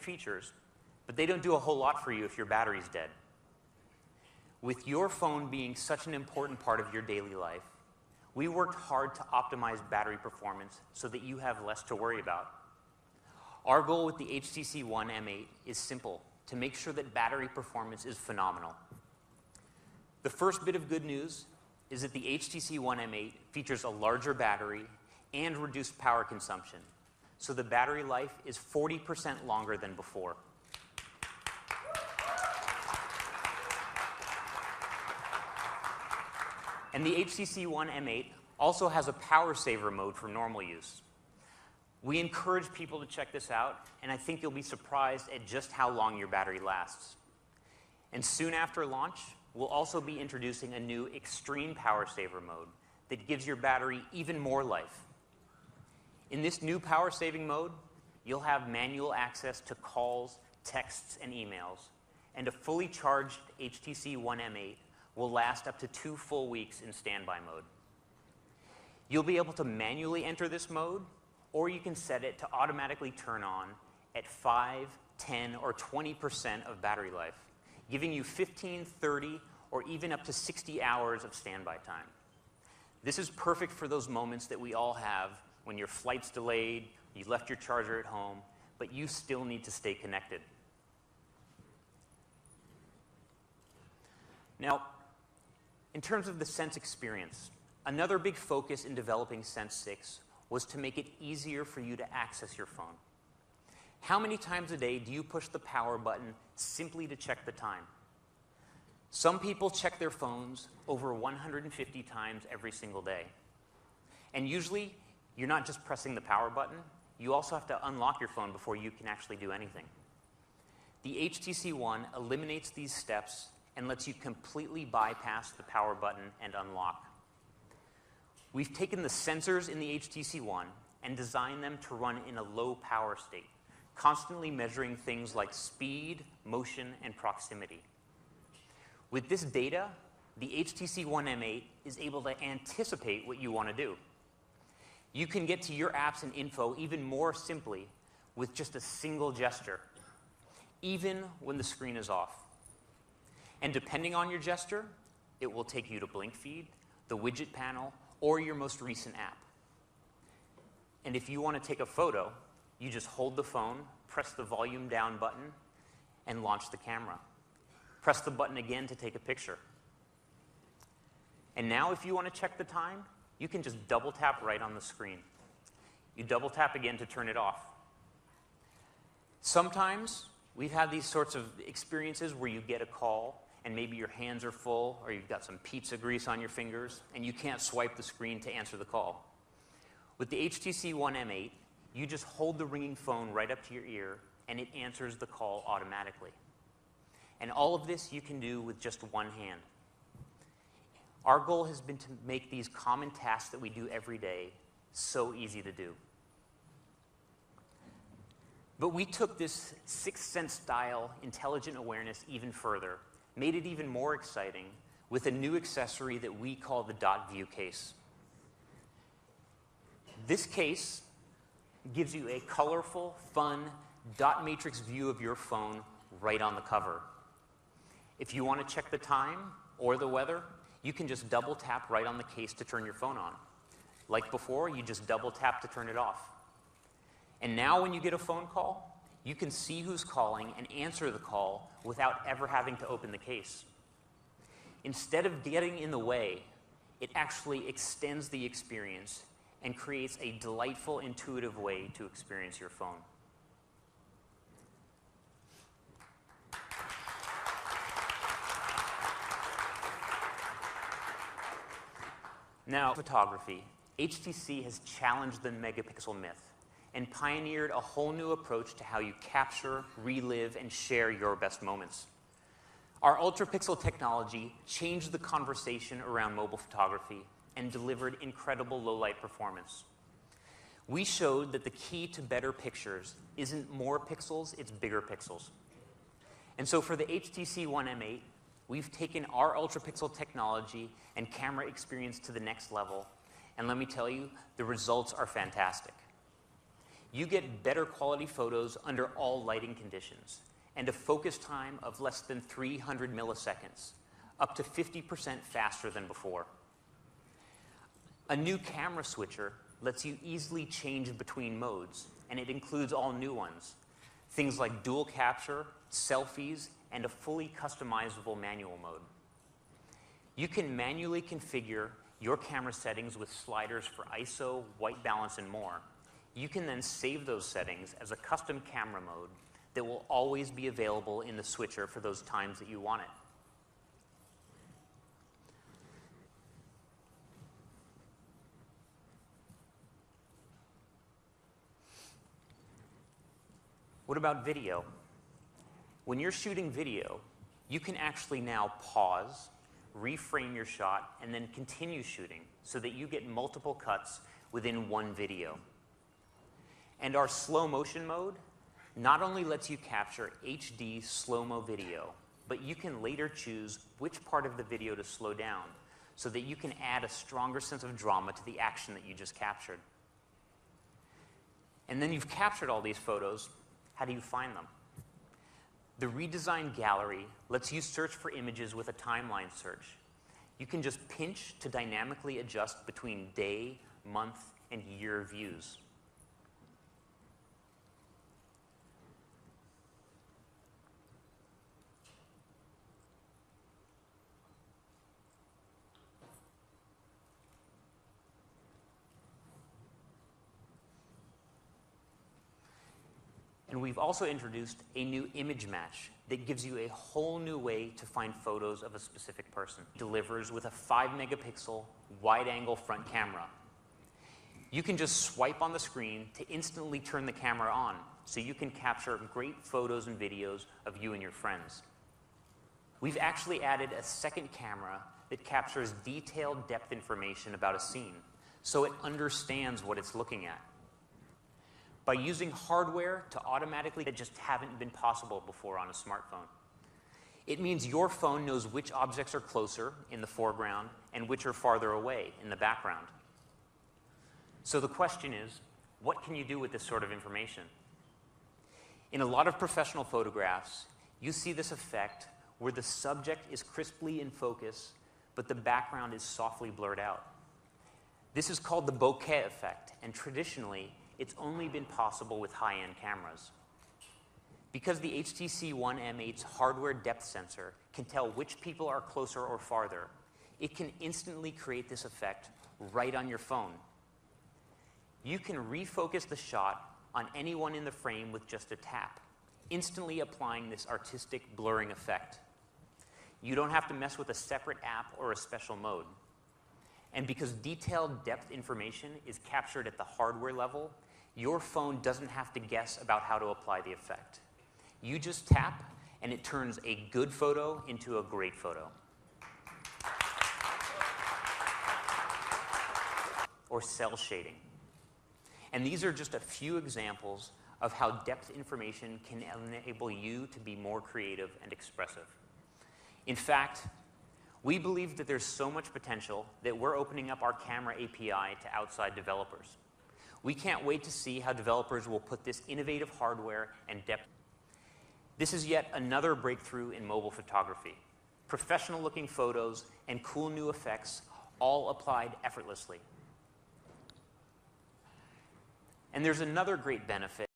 features, but they don't do a whole lot for you if your battery's dead. With your phone being such an important part of your daily life, we worked hard to optimize battery performance so that you have less to worry about. Our goal with the HTC One M8 is simple: to make sure that battery performance is phenomenal. The first bit of good news is that the HTC One M8 features a larger battery and reduced power consumption, so the battery life is 40% longer than before. And the HTC One M8 also has a power saver mode for normal use. We encourage people to check this out, and I think you'll be surprised at just how long your battery lasts. And soon after launch, we'll also be introducing a new extreme power saver mode that gives your battery even more life. In this new power saving mode, you'll have manual access to calls, texts, and emails, and a fully charged HTC One M8 will last up to 2 full weeks in standby mode. You'll be able to manually enter this mode, or you can set it to automatically turn on at 5, 10, or 20% of battery life, giving you 15, 30, or even up to 60 hours of standby time. This is perfect for those moments that we all have when your flight's delayed, you left your charger at home, but you still need to stay connected. Now, in terms of the Sense experience, another big focus in developing Sense 6 was to make it easier for you to access your phone. How many times a day do you push the power button simply to check the time? Some people check their phones over 150 times every single day. And usually, you're not just pressing the power button, you also have to unlock your phone before you can actually do anything. The HTC One eliminates these steps and lets you completely bypass the power button and unlock. We've taken the sensors in the HTC One and designed them to run in a low power state, constantly measuring things like speed, motion, and proximity. With this data, the HTC One M8 is able to anticipate what you want to do. You can get to your apps and info even more simply with just a single gesture, even when the screen is off. And depending on your gesture, it will take you to Blink Feed, the widget panel, or your most recent app. And if you want to take a photo, you just hold the phone, press the volume down button, and launch the camera. Press the button again to take a picture. And now if you want to check the time, you can just double tap right on the screen. You double tap again to turn it off. Sometimes we've had these sorts of experiences where you get a call and maybe your hands are full or you've got some pizza grease on your fingers and you can't swipe the screen to answer the call. With the HTC One M8, you just hold the ringing phone right up to your ear and it answers the call automatically. And all of this you can do with just one hand. Our goal has been to make these common tasks that we do every day so easy to do. But we took this sixth sense style intelligent awareness even further, made it even more exciting with a new accessory that we call the Dot View case. This case gives you a colorful, fun, dot matrix view of your phone right on the cover. If you want to check the time or the weather, you can just double tap right on the case to turn your phone on. Like before, you just double tap to turn it off. And now when you get a phone call, you can see who's calling and answer the call without ever having to open the case. Instead of getting in the way, it actually extends the experience and creates a delightful, intuitive way to experience your phone. Now, photography. HTC has challenged the megapixel myth and pioneered a whole new approach to how you capture, relive, and share your best moments. Our ultra-pixel technology changed the conversation around mobile photography and delivered incredible low-light performance. We showed that the key to better pictures isn't more pixels, it's bigger pixels. And so for the HTC One M8, we've taken our ultra-pixel technology and camera experience to the next level, and let me tell you, the results are fantastic. you get better quality photos under all lighting conditions and a focus time of less than 300 milliseconds, up to 50% faster than before. A new camera switcher lets you easily change between modes, and it includes all new ones. Things like dual capture, selfies, and a fully customizable manual mode. You can manually configure your camera settings with sliders for ISO, white balance, and more. You can then save those settings as a custom camera mode that will always be available in the switcher for those times that you want it. What about video? When you're shooting video, you can actually now pause, reframe your shot, and then continue shooting so that you get multiple cuts within one video. And our slow motion mode not only lets you capture HD slow-mo video, but you can later choose which part of the video to slow down so that you can add a stronger sense of drama to the action that you just captured. And then you've captured all these photos. How do you find them? The redesigned gallery lets you search for images with a timeline search. You can just pinch to dynamically adjust between day, month, and year views. And we've also introduced a new image match that gives you a whole new way to find photos of a specific person. It delivers with a 5-megapixel wide-angle front camera. You can just swipe on the screen to instantly turn the camera on, so you can capture great photos and videos of you and your friends. We've actually added a second camera that captures detailed depth information about a scene, so it understands what it's looking at. By using hardware to automatically that just haven't been possible before on a smartphone. It means your phone knows which objects are closer in the foreground and which are farther away in the background. So the question is, what can you do with this sort of information? In a lot of professional photographs, you see this effect where the subject is crisply in focus, but the background is softly blurred out. This is called the bokeh effect, and traditionally, it's only been possible with high-end cameras. Because the HTC One M8's hardware depth sensor can tell which people are closer or farther, it can instantly create this effect right on your phone. You can refocus the shot on anyone in the frame with just a tap, instantly applying this artistic blurring effect. You don't have to mess with a separate app or a special mode. And because detailed depth information is captured at the hardware level, your phone doesn't have to guess about how to apply the effect. You just tap, and it turns a good photo into a great photo. Or cell shading. And these are just a few examples of how depth information can enable you to be more creative and expressive. In fact, we believe that there's so much potential that we're opening up our camera API to outside developers. We can't wait to see how developers will put this innovative hardware and depth. This is yet another breakthrough in mobile photography. Professional-looking photos and cool new effects all applied effortlessly. And there's another great benefit